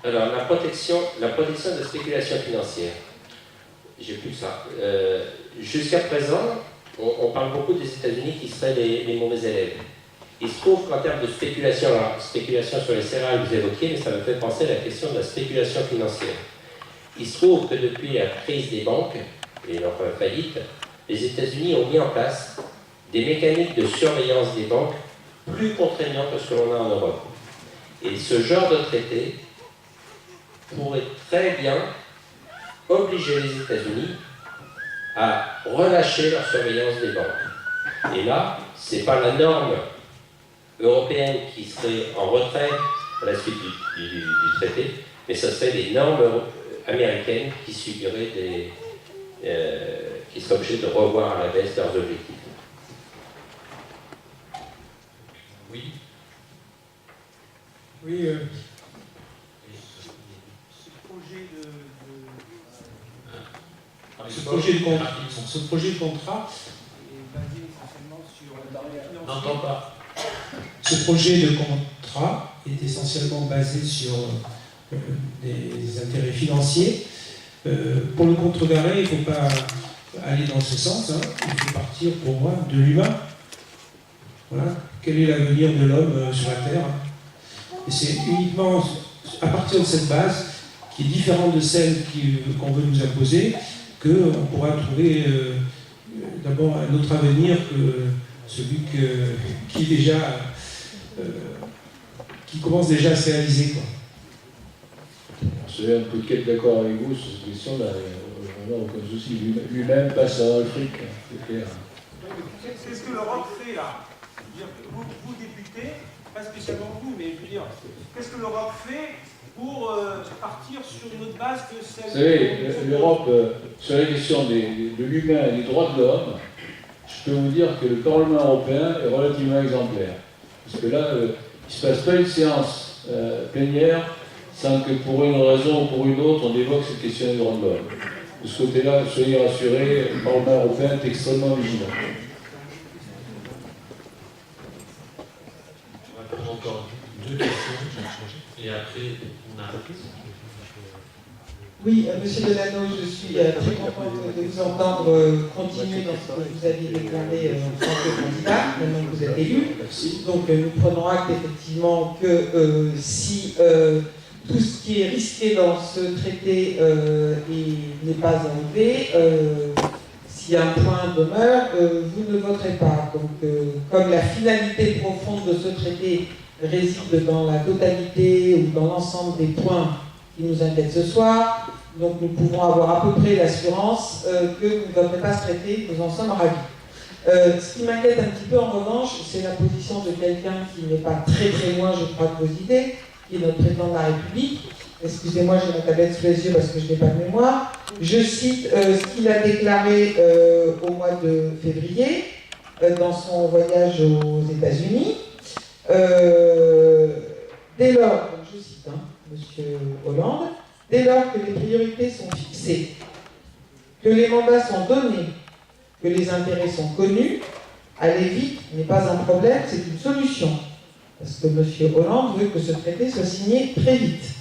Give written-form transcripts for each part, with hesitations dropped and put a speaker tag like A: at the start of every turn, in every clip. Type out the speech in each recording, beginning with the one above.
A: Alors, la protection de la spéculation financière. J'ai plus que ça. Jusqu'à présent, on parle beaucoup des États-Unis qui seraient les mauvais élèves. Il se trouve qu'en termes de spéculation, alors, spéculation sur les céréales, vous évoquiez, mais ça me fait penser à la question de la spéculation financière. Il se trouve que depuis la crise des banques et leur faillite, les États-Unis ont mis en place des mécaniques de surveillance des banques plus contraignants que ce que l'on a en Europe. Et ce genre de traité pourrait très bien obliger les États-Unis à relâcher leur surveillance des banques. Et là, ce n'est pas la norme européenne qui serait en retrait à la suite du traité, mais ce serait les normes américaines qui subiraient qui seraient obligées de revoir à la baisse leurs objectifs.
B: Oui.
C: Oui. Ce projet de contrat est basé essentiellement sur la financière.
B: N'entends pas.
C: Ce projet de contrat est essentiellement basé sur des intérêts financiers. Pour le contrecarrer, il ne faut pas aller dans ce sens. Hein. Il faut partir, pour moi, de l'humain. Voilà. Quel est l'avenir de l'homme sur la Terre? Et c'est uniquement à partir de cette base, qui est différente de celle qu'on veut nous imposer, qu'on pourra trouver d'abord un autre avenir que celui qui commence déjà à se réaliser, quoi.
D: Je suis un peu d'accord avec vous sur cette question-là. On n'a aucun souci. Lui-même passe à l'Afrique, c'est clair.
E: C'est ce que l'Europe fait là. Vous députés, pas spécialement vous, mais je veux dire, qu'est-ce que l'Europe fait pour partir sur une autre base que celle...
D: Vous savez, l'Europe, sur la question de l'humain et des droits de l'homme, je peux vous dire que le Parlement européen est relativement exemplaire. Parce que là, il ne se passe pas une séance plénière sans que pour une raison ou pour une autre, on évoque cette question des droits de l'homme. De ce côté-là, soyez rassurés, le Parlement européen est extrêmement vigilant.
B: On va prendre encore 2 questions, et après, on arrête.
F: Oui, Monsieur Delano, je suis très contente de vous entendre continuer dans ce que vous aviez déclaré en tant que candidat, maintenant que vous êtes élu. Donc nous prenons acte effectivement que si tout ce qui est risqué dans ce traité n'est pas enlevé, si un point demeure, vous ne voterez pas. Donc comme la finalité profonde de ce traité réside dans la totalité ou dans l'ensemble des points qui nous inquiètent ce soir, donc nous pouvons avoir à peu près l'assurance que vous ne voterez pas ce traité, nous en sommes ravis. Ce qui m'inquiète un petit peu en revanche, c'est la position de quelqu'un qui n'est pas très très loin, je crois, de vos idées, qui est notre président de la République. Excusez-moi, j'ai ma tablette sous les yeux parce que je n'ai pas de mémoire. Je cite ce qu'il a déclaré au mois de février dans son voyage aux États-Unis. Dès lors, je cite Monsieur Hollande, dès lors que les priorités sont fixées, que les mandats sont donnés, que les intérêts sont connus, aller vite n'est pas un problème, c'est une solution. Parce que M. Hollande veut que ce traité soit signé très vite.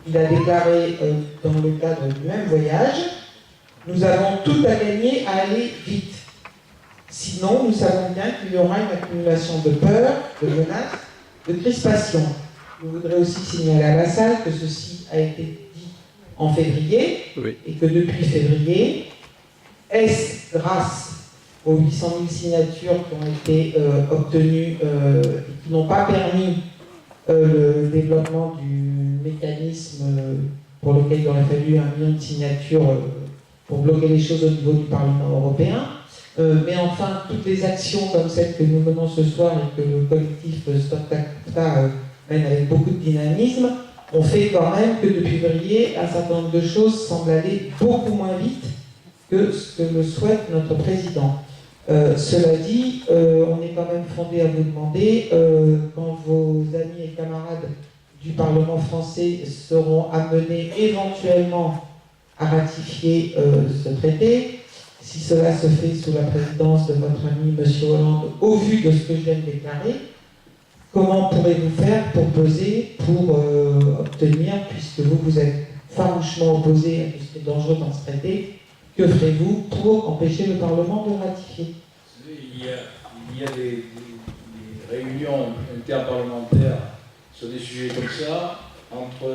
F: Il a déclaré dans le cadre du même voyage, nous avons tout à gagner à aller vite. Sinon, nous savons bien qu'il y aura une accumulation de peur, de menaces, de crispation. Je voudrais aussi signaler à la salle que ceci a été dit en février, oui, et que depuis février, est-ce grâce aux 800 000 signatures qui ont été obtenues et qui n'ont pas permis le développement du mécanisme pour lequel il aurait fallu 1 million de signatures pour bloquer les choses au niveau du Parlement européen. Mais enfin, toutes les actions comme celles que nous menons ce soir et que le collectif Stop TACTA mène avec beaucoup de dynamisme, ont fait quand même que depuis février, un certain nombre de choses semblent aller beaucoup moins vite que ce que le souhaite notre président. Cela dit, on est quand même fondé à vous demander, quand vos amis et camarades du Parlement français seront amenés éventuellement à ratifier ce traité, si cela se fait sous la présidence de votre ami M. Hollande, au vu de ce que je viens de déclarer, comment pourrez-vous faire pour peser, pour obtenir, puisque vous êtes farouchement opposé à tout ce qui est dangereux dans ce traité, que ferez-vous pour empêcher le Parlement de ratifier?
D: Il y a des réunions interparlementaires sur des sujets comme ça, entre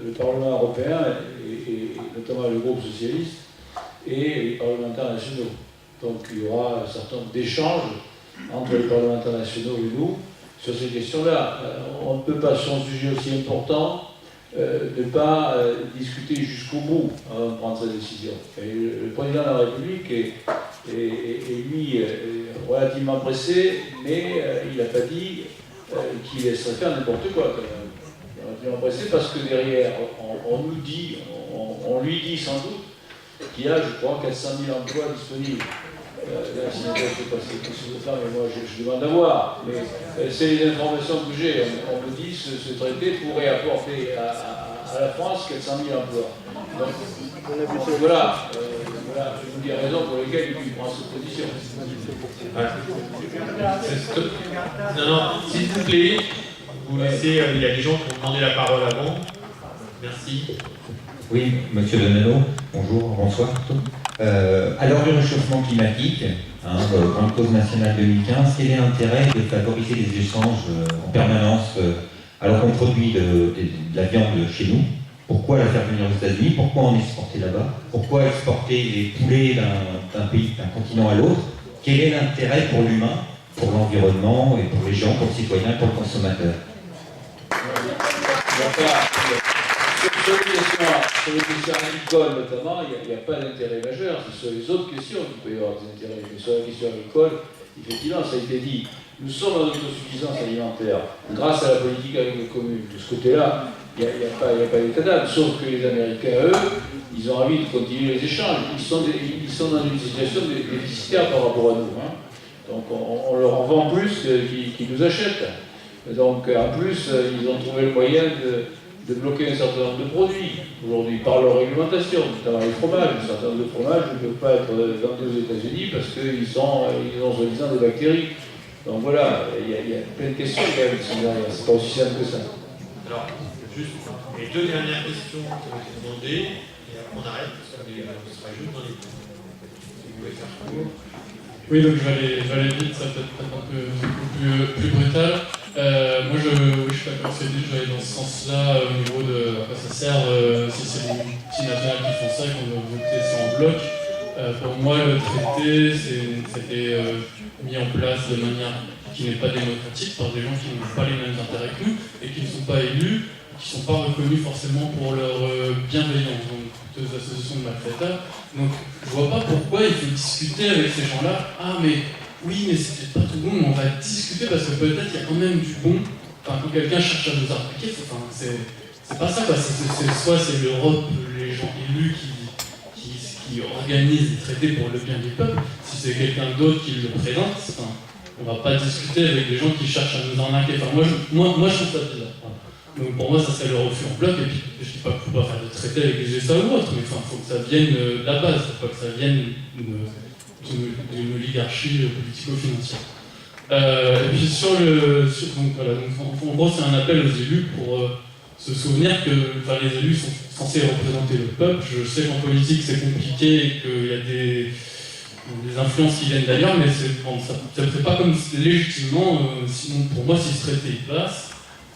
D: le Parlement européen et notamment le groupe socialiste et les parlementaires nationaux. Donc il y aura un certain nombre d'échanges entre les parlementaires nationaux et nous sur ces questions-là. On ne peut pas, sur un sujet aussi important, ne pas discuter jusqu'au bout avant de prendre sa décision. Et le président de la République est lui relativement pressé, mais il n'a pas dit qu'il laisserait faire n'importe quoi quand même. Il est relativement pressé parce que derrière, on lui dit sans doute qu'il y a, je crois, 400 000 emplois disponibles. Là, je ne sais pas si c'est possible de faire, mais moi je demande à voir. Mais c'est les informations que j'ai. On me dit que ce traité pourrait apporter à la France 400 000 emplois. Donc voilà, je vous dis la raison pour laquelle il prend cette position.
B: Ouais. Non, s'il vous plaît, vous laissez, il y a des gens qui ont demandé la parole avant. Merci.
G: Oui, monsieur Donano, bonjour, bonsoir. À l'heure du réchauffement climatique, grande cause nationale 2015, quel est l'intérêt de favoriser les échanges en permanence alors qu'on produit de la viande chez nous? Pourquoi la faire venir aux États-Unis? Pourquoi en exporter là-bas? Pourquoi exporter les poulets d'un pays, d'un continent à l'autre? Quel est l'intérêt pour l'humain, pour l'environnement et pour les gens, pour le citoyen, pour le consommateur?
D: Sur les questions agricoles notamment, il n'y a pas d'intérêt majeur. C'est sur les autres questions qu'il peut y avoir des intérêts. Mais sur la question agricole, effectivement, ça a été dit. Nous sommes en autosuffisance alimentaire grâce à la politique agricole commune. De ce côté-là, il n'y a pas d'état d'âme. Sauf que les Américains, eux, ils ont envie de continuer les échanges. Ils sont dans une situation déficitaire par rapport à nous. Donc on leur en vend plus qu'ils nous achètent. Donc en plus, ils ont trouvé le moyen de bloquer un certain nombre de produits aujourd'hui par leur réglementation, notamment les fromages. Un certain nombre de fromages ne peuvent pas être vendus aux États-Unis parce qu'ils ont soi-disant des bactéries. Donc voilà, il y a plein de questions quand même, c'est pas aussi simple que ça.
B: Alors, juste les deux dernières questions qui ont été demandées, et après on arrête, parce qu'on sera juste dans les points. Si vous voulez faire court.
H: Oui, donc je vais aller vite, ça peut être un peu plus brutal. Moi, je suis d'accord avec ce que je vais aller dans ce sens-là, au niveau de à quoi ça sert, si c'est des multinationales qui font ça, qu'on doit voter ça en bloc. Pour moi, le traité, c'était mis en place de manière qui n'est pas démocratique par des gens qui n'ont pas les mêmes intérêts que nous et qui ne sont pas élus, qui ne sont pas reconnus forcément pour leur bienveillance, donc des associations de malfaiteurs. Donc je vois pas pourquoi il faut discuter avec ces gens-là. Ah mais oui, mais c'est peut-être pas tout bon, mais on va discuter parce que peut-être il y a quand même du bon. Enfin, quand quelqu'un cherche à nous arnaquer, c'est pas ça quoi. Soit c'est l'Europe, les gens élus qui organise des traités pour le bien du peuple. Si c'est quelqu'un d'autre qui le présente, on va pas discuter avec des gens qui cherchent à nous arnaquer. Enfin, moi je trouve ça bizarre. Donc pour moi, ça serait le refus en bloc. Et puis, je dis pas qu'il faut pas faire de traité avec les USA ou autre, mais il faut que ça vienne de la base, il faut pas que ça vienne d'une oligarchie politico-financière. Et puis donc voilà, en gros, c'est un appel aux élus pour se souvenir que les élus sont censés représenter le peuple. Je sais qu'en politique c'est compliqué et qu'il y a des influences qui viennent d'ailleurs, mais ça ne fait pas comme légitimement, sinon pour moi si ce traité passe,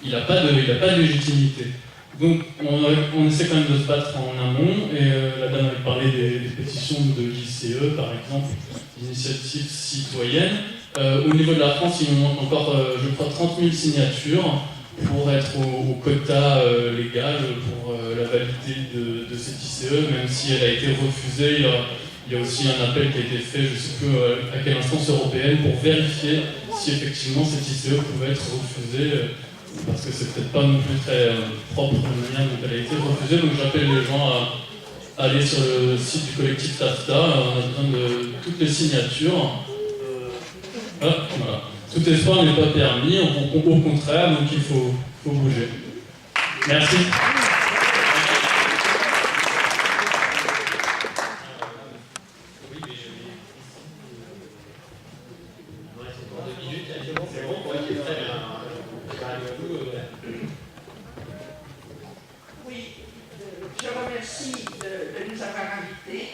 H: il n'a pas de légitimité. Donc on essaie quand même de se battre en amont, et la dame avait parlé des pétitions de l'ICE par exemple, l'initiative citoyenne. Au niveau de la France, il nous manque encore, je crois, 30 000 signatures pour être au quota légal pour la validité de cette ICE, même si elle a été refusée. Il y a aussi un appel qui a été fait, je ne sais plus à quelle instance européenne, pour vérifier si effectivement cette ICE pouvait être refusée, parce que c'est peut-être pas non plus très propre la manière dont elle a été refusée. Donc j'appelle les gens à aller sur le site du collectif TAFTA. On a besoin de toutes les signatures. Voilà. Tout espoir n'est pas permis, au contraire, donc il faut bouger. Merci.
B: Oui, mais pour être très bien.
I: Oui, je remercie de nous avoir invités.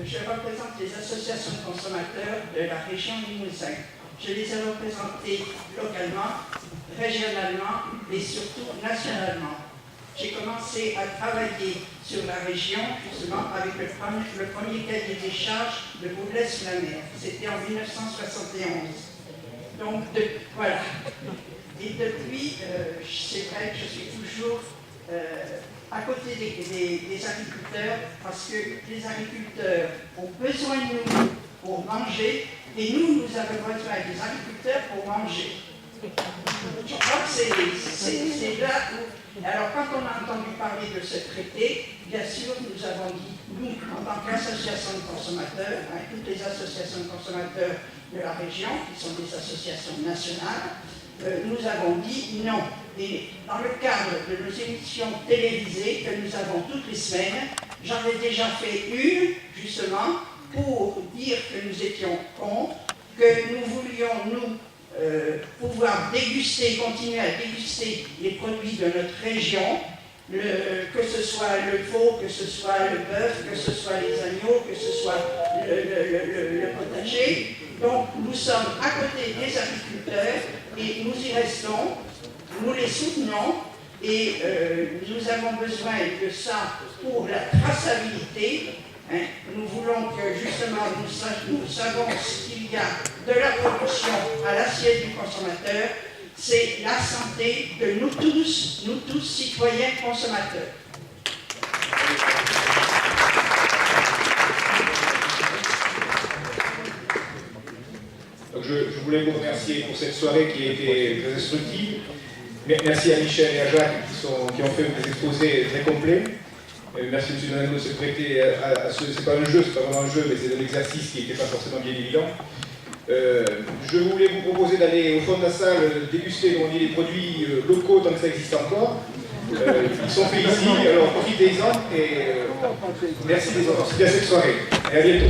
I: Je représente les associations de consommateurs de la région Limousin. Je les ai représentées localement, régionalement et surtout nationalement. J'ai commencé à travailler sur la région justement avec le premier cahier des charges de Bourg-Lès-sur-la-Mer. C'était en 1971. Donc voilà. Et depuis, c'est vrai que je suis toujours à côté des agriculteurs, parce que les agriculteurs ont besoin de nous pour manger, et nous avons besoin des agriculteurs pour manger. Je crois que c'est là où... Alors, quand on a entendu parler de ce traité, bien sûr, nous avons dit, nous, en tant qu'association de consommateurs, toutes les associations de consommateurs de la région, qui sont des associations nationales, nous avons dit non. Et dans le cadre de nos émissions télévisées que nous avons toutes les semaines, j'en ai déjà fait une, justement, pour dire que nous étions contre, que nous voulions, nous, pouvoir déguster, continuer à déguster les produits de notre région, que ce soit le veau, que ce soit le bœuf, que ce soit les agneaux, que ce soit le potager. Donc nous sommes à côté des agriculteurs et nous y restons, nous les soutenons et nous avons besoin de ça pour la traçabilité. Nous voulons que justement nous savons ce qu'il y a de la production à l'assiette du consommateur. C'est la santé de nous tous citoyens consommateurs.
J: Donc je voulais vous remercier pour cette soirée qui a été très instructive. Merci à Michel et à Jacques qui ont fait des exposés très complets. Merci M. Danello de se prêter à ce... C'est pas un jeu, c'est pas vraiment un jeu, mais c'est un exercice qui n'était pas forcément bien évident. Je voulais vous proposer d'aller au fond de la salle déguster, comme on dit, les produits locaux tant que ça existe encore. Ils sont faits ici, alors profitez-en et merci des autres. C'était à cette soirée. Et à bientôt.